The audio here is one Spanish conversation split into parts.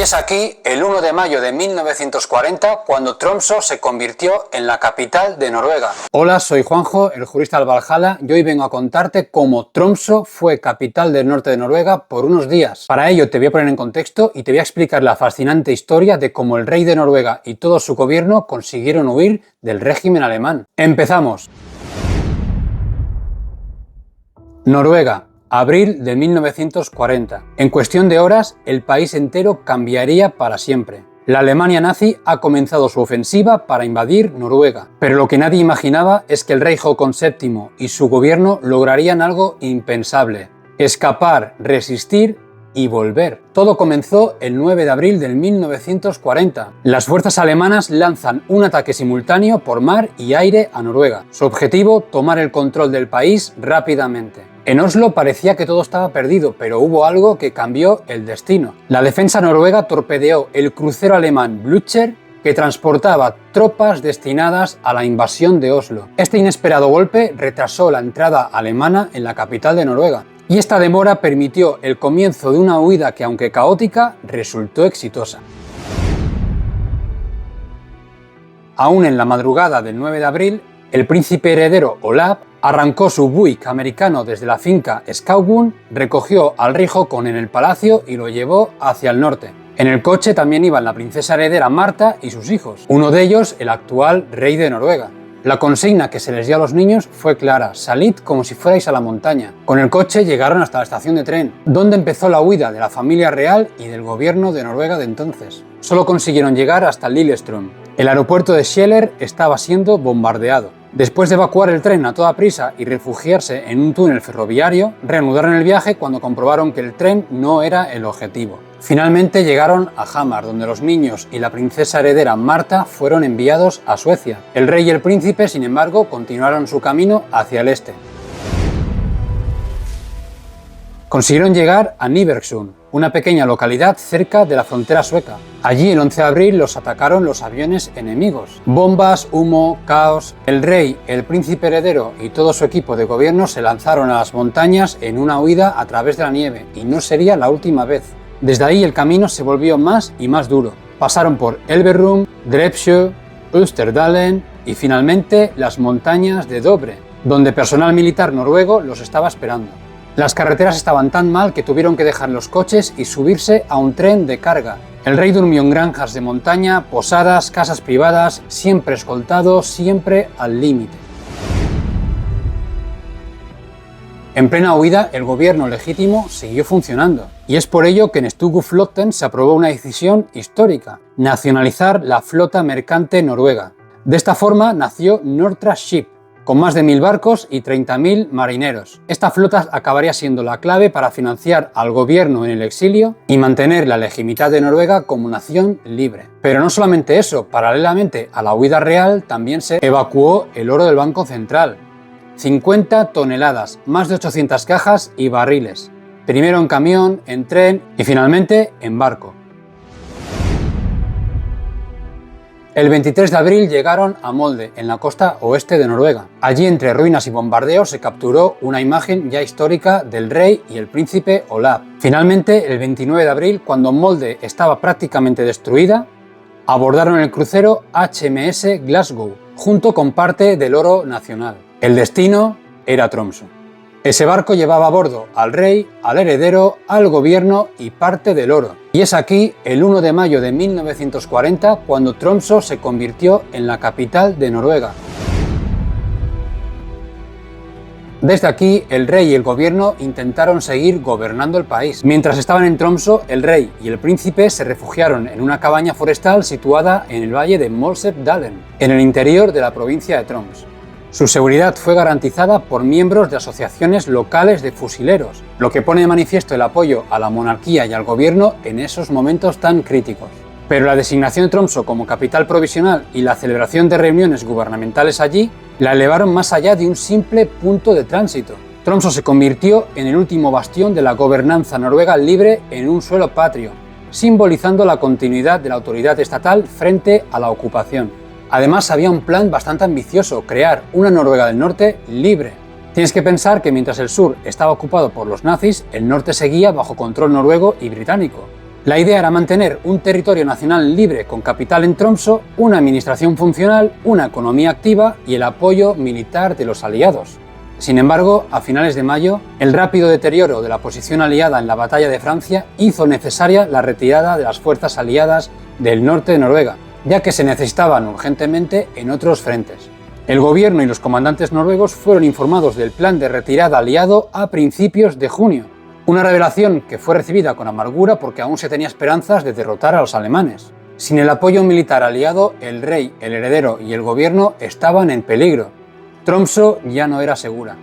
es aquí el 1 de mayo de 1940 cuando Tromsø se convirtió en la capital de Noruega. Hola, soy Juanjo, el jurista del Valhalla, y hoy vengo a contarte cómo Tromsø fue capital del norte de Noruega por unos días. Para ello te voy a poner en contexto y te voy a explicar la fascinante historia de cómo el rey de Noruega y todo su gobierno consiguieron huir del régimen alemán. ¡Empezamos! Noruega. Abril de 1940. En cuestión de horas, el país entero cambiaría para siempre. La Alemania nazi ha comenzado su ofensiva para invadir Noruega, pero lo que nadie imaginaba es que el rey Håkon VII y su gobierno lograrían algo impensable: escapar, resistir y volver. Todo comenzó el 9 de abril del 1940. Las fuerzas alemanas lanzan un ataque simultáneo por mar y aire a Noruega. Su objetivo: tomar el control del país rápidamente. En Oslo parecía que todo estaba perdido, pero hubo algo que cambió el destino. La defensa noruega torpedeó el crucero alemán Blücher, que transportaba tropas destinadas a la invasión de Oslo. Este inesperado golpe retrasó la entrada alemana en la capital de Noruega, y esta demora permitió el comienzo de una huida que, aunque caótica, resultó exitosa. Aún en la madrugada del 9 de abril, el príncipe heredero Olaf arrancó su Buick americano desde la finca Skaugum, recogió al rey Håkon en el palacio y lo llevó hacia el norte. En el coche también iban la princesa heredera Marta y sus hijos, uno de ellos el actual rey de Noruega. La consigna que se les dio a los niños fue clara: salid como si fuerais a la montaña. Con el coche llegaron hasta la estación de tren, donde empezó la huida de la familia real y del gobierno de Noruega de entonces. Solo consiguieron llegar hasta Lillestrøm. El aeropuerto de Kjeller estaba siendo bombardeado. Después de evacuar el tren a toda prisa y refugiarse en un túnel ferroviario, reanudaron el viaje cuando comprobaron que el tren no era el objetivo. Finalmente llegaron a Hamar, donde los niños y la princesa heredera Marta fueron enviados a Suecia. El rey y el príncipe, sin embargo, continuaron su camino hacia el este. Consiguieron llegar a Nybergsund, una pequeña localidad cerca de la frontera sueca. Allí, el 11 de abril, los atacaron los aviones enemigos. Bombas, humo, caos. El rey, el príncipe heredero y todo su equipo de gobierno se lanzaron a las montañas en una huida a través de la nieve, y no sería la última vez. Desde ahí el camino se volvió más y más duro. Pasaron por Elverum, Drepsjö, Østerdalen y finalmente las montañas de Dovre, donde personal militar noruego los estaba esperando. Las carreteras estaban tan mal que tuvieron que dejar los coches y subirse a un tren de carga. El rey durmió en granjas de montaña, posadas, casas privadas, siempre escoltado, siempre al límite. En plena huida, el gobierno legítimo siguió funcionando, y es por ello que en Stuguflotten se aprobó una decisión histórica: nacionalizar la flota mercante noruega. De esta forma nació Nortra Ship, con más de 1000 barcos y 30.000 marineros. Esta flota acabaría siendo la clave para financiar al gobierno en el exilio y mantener la legitimidad de Noruega como nación libre. Pero no solamente eso, paralelamente a la huida real también se evacuó el oro del Banco Central. 50 toneladas, más de 800 cajas y barriles. Primero en camión, en tren y finalmente en barco. El 23 de abril llegaron a Molde, en la costa oeste de Noruega. Allí, entre ruinas y bombardeos, se capturó una imagen ya histórica del rey y el príncipe Olaf. Finalmente, el 29 de abril, cuando Molde estaba prácticamente destruida, abordaron el crucero HMS Glasgow, junto con parte del oro nacional. El destino era Tromsø. Ese barco llevaba a bordo al rey, al heredero, al gobierno y parte del oro. Y es aquí, el 1 de mayo de 1940, cuando Tromsø se convirtió en la capital de Noruega. Desde aquí, el rey y el gobierno intentaron seguir gobernando el país. Mientras estaban en Tromsø, el rey y el príncipe se refugiaron en una cabaña forestal situada en el valle de Molsebdalen, en el interior de la provincia de Troms. Su seguridad fue garantizada por miembros de asociaciones locales de fusileros, lo que pone de manifiesto el apoyo a la monarquía y al gobierno en esos momentos tan críticos. Pero la designación de Tromsø como capital provisional y la celebración de reuniones gubernamentales allí la elevaron más allá de un simple punto de tránsito. Tromsø se convirtió en el último bastión de la gobernanza noruega libre en un suelo patrio, simbolizando la continuidad de la autoridad estatal frente a la ocupación. Además, había un plan bastante ambicioso: crear una Noruega del Norte libre. Tienes que pensar que mientras el sur estaba ocupado por los nazis, el norte seguía bajo control noruego y británico. La idea era mantener un territorio nacional libre con capital en Tromsø, una administración funcional, una economía activa y el apoyo militar de los aliados. Sin embargo, a finales de mayo, el rápido deterioro de la posición aliada en la batalla de Francia hizo necesaria la retirada de las fuerzas aliadas del norte de Noruega, ya que se necesitaban urgentemente en otros frentes. El gobierno y los comandantes noruegos fueron informados del plan de retirada aliado a principios de junio. Una revelación que fue recibida con amargura porque aún se tenía esperanzas de derrotar a los alemanes. Sin el apoyo militar aliado, el rey, el heredero y el gobierno estaban en peligro. Tromsø ya no era segura.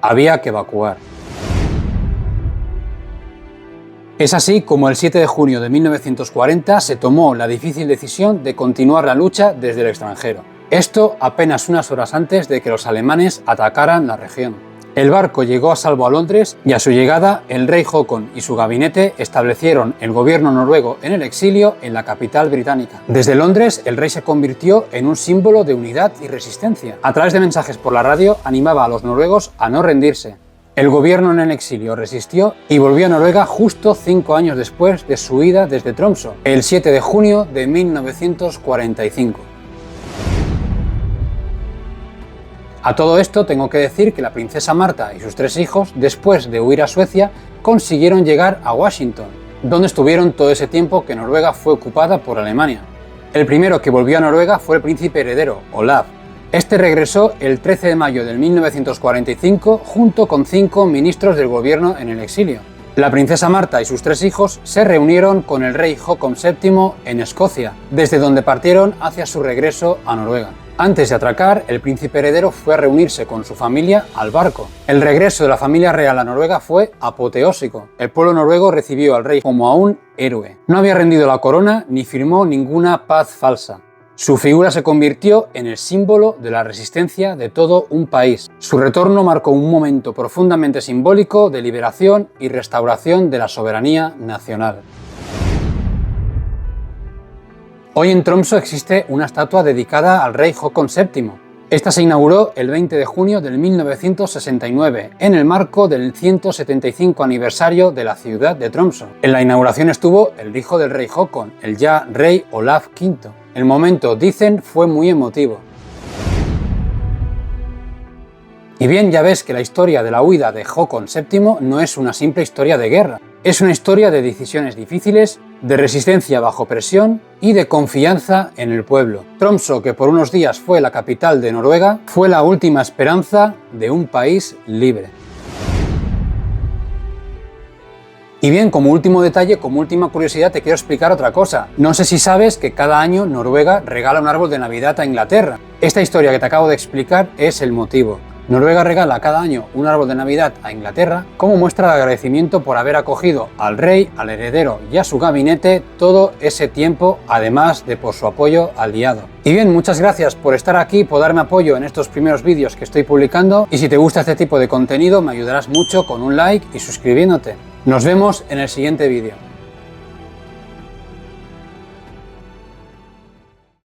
Había que evacuar. Es así como el 7 de junio de 1940 se tomó la difícil decisión de continuar la lucha desde el extranjero. Esto apenas unas horas antes de que los alemanes atacaran la región. El barco llegó a salvo a Londres y a su llegada el rey Håkon y su gabinete establecieron el gobierno noruego en el exilio en la capital británica. Desde Londres el rey se convirtió en un símbolo de unidad y resistencia. A través de mensajes por la radio animaba a los noruegos a no rendirse. El gobierno en el exilio resistió y volvió a Noruega justo 5 años después de su huida desde Tromsø, el 7 de junio de 1945. A todo esto tengo que decir que la princesa Marta y sus 3 hijos, después de huir a Suecia, consiguieron llegar a Washington, donde estuvieron todo ese tiempo que Noruega fue ocupada por Alemania. El primero que volvió a Noruega fue el príncipe heredero, Olav. Este regresó el 13 de mayo de 1945 junto con 5 ministros del gobierno en el exilio. La princesa Marta y sus 3 hijos se reunieron con el rey Håkon VII en Escocia, desde donde partieron hacia su regreso a Noruega. Antes de atracar, el príncipe heredero fue a reunirse con su familia al barco. El regreso de la familia real a Noruega fue apoteósico. El pueblo noruego recibió al rey como a un héroe. No había rendido la corona ni firmó ninguna paz falsa. Su figura se convirtió en el símbolo de la resistencia de todo un país. Su retorno marcó un momento profundamente simbólico de liberación y restauración de la soberanía nacional. Hoy en Tromsø existe una estatua dedicada al rey Håkon VII. Esta se inauguró el 20 de junio de 1969, en el marco del 175 aniversario de la ciudad de Tromsø. En la inauguración estuvo el hijo del rey Håkon, el ya rey Olav V. El momento, dicen, fue muy emotivo. Y bien, ya ves que la historia de la huida de Håkon VII no es una simple historia de guerra. Es una historia de decisiones difíciles, de resistencia bajo presión y de confianza en el pueblo. Tromsø, que por unos días fue la capital de Noruega, fue la última esperanza de un país libre. Y bien, como último detalle, como última curiosidad, te quiero explicar otra cosa. No sé si sabes que cada año Noruega regala un árbol de Navidad a Inglaterra. Esta historia que te acabo de explicar es el motivo. Noruega regala cada año un árbol de Navidad a Inglaterra como muestra de agradecimiento por haber acogido al rey, al heredero y a su gabinete todo ese tiempo, además de por su apoyo aliado. Y bien, muchas gracias por estar aquí, por darme apoyo en estos primeros vídeos que estoy publicando, y si te gusta este tipo de contenido me ayudarás mucho con un like y suscribiéndote. Nos vemos en el siguiente vídeo.